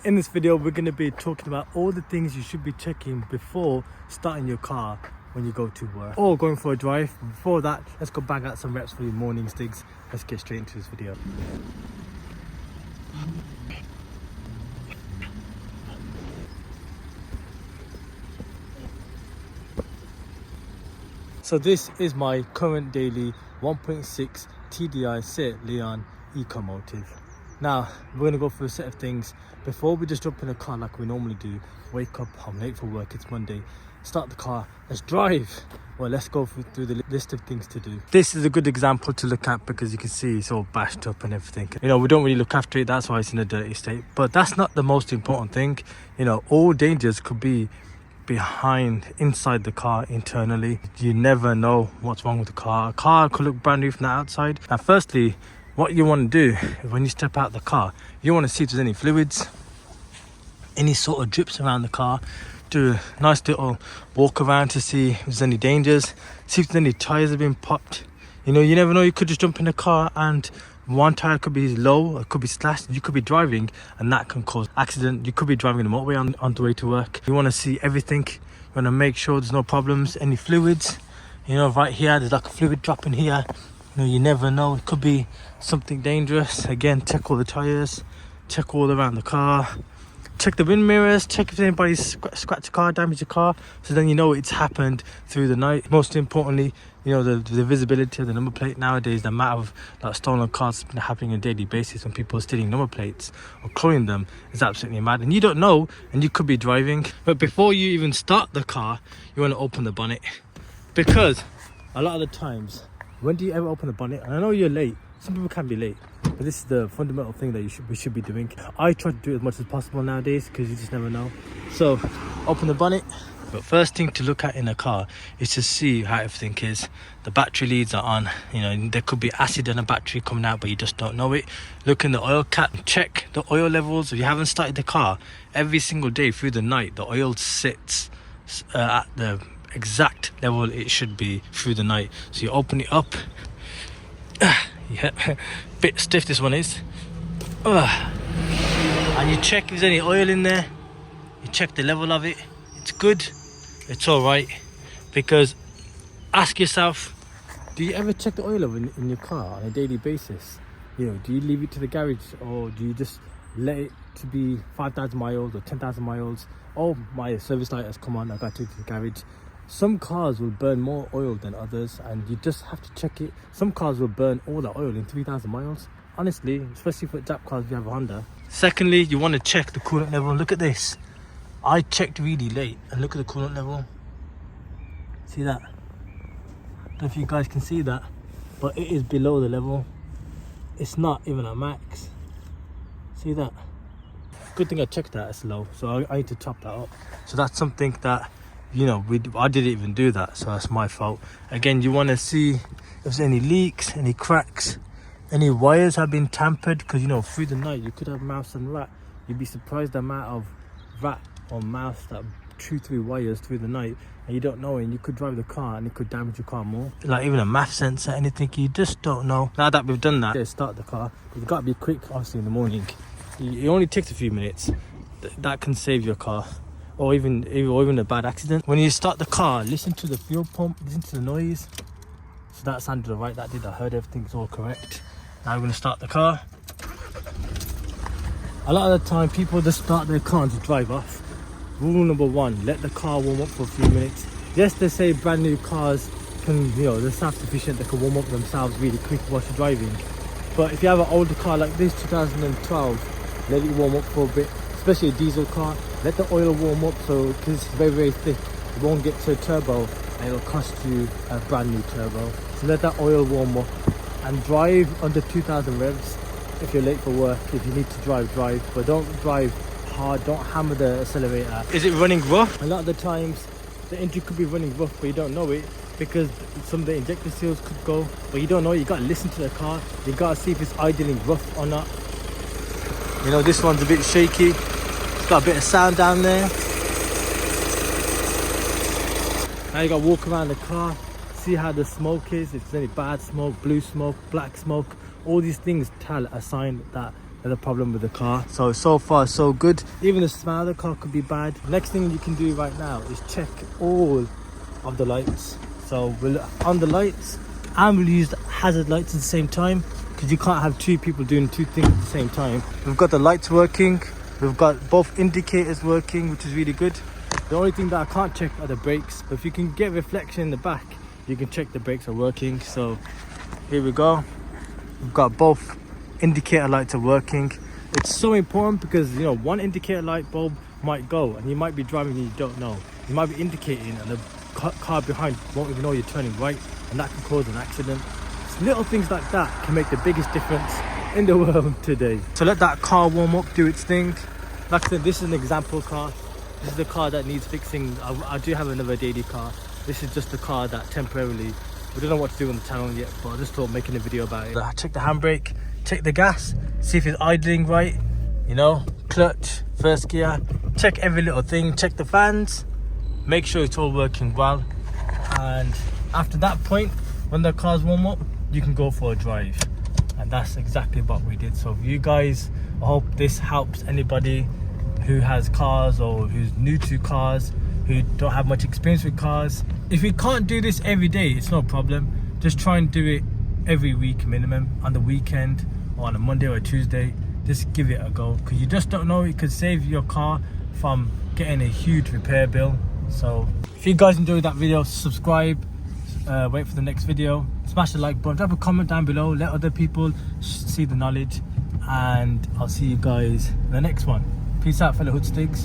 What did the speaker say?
In this video, we're going to be talking about all the things you should be checking before starting your car when you go to work or going for a drive. Before that, let's go bang out some reps for your morning stigs. Let's get straight into this video. So this is my current daily 1.6 TDI Seat Leon Ecomotive. Now, we're going to go through a set of things before we just jump in a car like we normally do. Wake up, I'm late for work, it's Monday. Start the car, let's drive. Well, let's go through the list of things to do. This is a good example to look at because you can see it's all bashed up and everything. You know, we don't really look after it, that's why it's in a dirty state. But that's not the most important thing. You know, all dangers could be inside the car internally. You never know what's wrong with the car. A car could look brand new from the outside. Now, firstly, what you want to do when you step out the car, you want to see if there's any fluids, any sort of drips around the car. Do a nice little walk around to see if there's any dangers, see if there's any tires have been popped. You know, you never know, you could just jump in the car and one tire could be low, it could be slashed, you could be driving and that can cause accident. You could be driving the motorway on the way to work. You want to see everything, you want to make sure there's no problems, any fluids. You know, right here there's like a fluid drop in here. You know, you never know, it could be something dangerous. Again, check all the tires, check all around the car, check the wind mirrors, check if anybody's scratched the car, damaged the car, so then you know it's happened through the night. Most importantly, you know, the visibility of the number plate. Nowadays, the amount of like stolen cars has been happening on a daily basis when people are stealing number plates or cloning them is absolutely mad. And you don't know, and you could be driving. But before you even start the car, you want to open the bonnet, because a lot of the times, when do you ever open the bonnet? And I know you're late, some people can be late, but this is the fundamental thing that we should be doing. I try to do it as much as possible nowadays because you just never know. So open the bonnet. But first thing to look at in a car is to see how everything is. The battery leads are on. You know, there could be acid in a battery coming out, but you just don't know it. Look in the oil cap, check the oil levels. If you haven't started the car, every single day through the night, the oil sits at the exact level it should be through the night. So you open it up. Yeah, bit stiff this one is. And you check if there's any oil in there. You check the level of it. It's good, it's all right. Because ask yourself, do you ever check the oil level in your car on a daily basis? You know, do you leave it to the garage, or do you just let it to be 5,000 miles or 10,000 miles? Oh, my service light has come on, I got to take it to the garage. Some cars will burn more oil than others, and you just have to check it. Some cars will burn all the oil in 3,000 miles. Honestly, especially for Jap cars if you have a Honda. Secondly, you want to check the coolant level. Look at this. I checked really late, and look at the coolant level. See that? I don't know if you guys can see that, but it is below the level. It's not even at max. See that? Good thing I checked that it's low, so I need to top that up. So that's something that, you know, I didn't even do that, so that's my fault. Again, you want to see if there's any leaks, any cracks, any wires have been tampered, because, you know, through the night you could have mouse and rat. You'd be surprised the amount of rat or mouse that chew through wires through the night, and you don't know, and you could drive the car and it could damage your car more. Like even a math sensor, anything, you just don't know. Now that we've done that, let's start the car. You've got to be quick, obviously, in the morning. It only takes a few minutes. That can save your car, or even a bad accident. When you start the car, listen to the fuel pump, listen to the noise. So that sounded alright, that did. I heard everything's all correct. Now we're going to start the car. A lot of the time people just start their car to drive off. Rule number one, let the car warm up for a few minutes. Yes, they say brand new cars can, you know, they're self-sufficient, they can warm up themselves really quick while you're driving. But if you have an older car like this, 2012, let it warm up for a bit. Especially a diesel car, let the oil warm up, so because it's very, very thick, it won't get to a turbo and it'll cost you a brand new turbo. So let that oil warm up and drive under 2,000 revs. If you're late for work, if you need to drive, but don't drive hard, don't hammer the accelerator. Is it running rough? A lot of the times the engine could be running rough, but you don't know it because some of the injector seals could go, but you don't know. You got to listen to the car, you got to see if it's idling rough or not. You know, this one's a bit shaky. Got a bit of sound down there. Now you got to walk around the car, see how the smoke is, if there's any bad smoke, blue smoke, black smoke. All these things tell a sign that there's a problem with the car. So far so good. Even the smell of the car could be bad. Next thing you can do right now is check all of the lights. So we'll on the lights, and we'll use the hazard lights at the same time, because you can't have two people doing two things at the same time. We've got the lights working, we've got both indicators working, which is really good. The only thing that I can't check are the brakes, but if you can get reflection in the back, you can check the brakes are working. So here we go. We've got both indicator lights are working. It's so important because, you know, one indicator light bulb might go and you might be driving and you don't know. You might be indicating and the car behind won't even know you're turning right, and that can cause an accident. So little things like that can make the biggest difference in the world today. So let that car warm up, do its thing. Like I said, this is an example car. This is the car that needs fixing. I do have another daily car. This is just the car that temporarily, we don't know what to do on the channel yet, but I just thought making a video about it. Check the handbrake, check the gas, see if it's idling right, you know, clutch, first gear, check every little thing, check the fans, make sure it's all working well. And after that point, when the car's warm up, you can go for a drive. And that's exactly what we did. So you guys, I hope this helps anybody who has cars or who's new to cars, who don't have much experience with cars. If you can't do this every day, it's no problem. Just try and do it every week minimum, on the weekend or on a Monday or a Tuesday. Just give it a go, because you just don't know, it could save your car from getting a huge repair bill. So if you guys enjoyed that video, subscribe, wait for the next video, smash the like button, drop a comment down below, let other people see the knowledge, and I'll see you guys in the next one. Peace out, fellow Hoodstigs.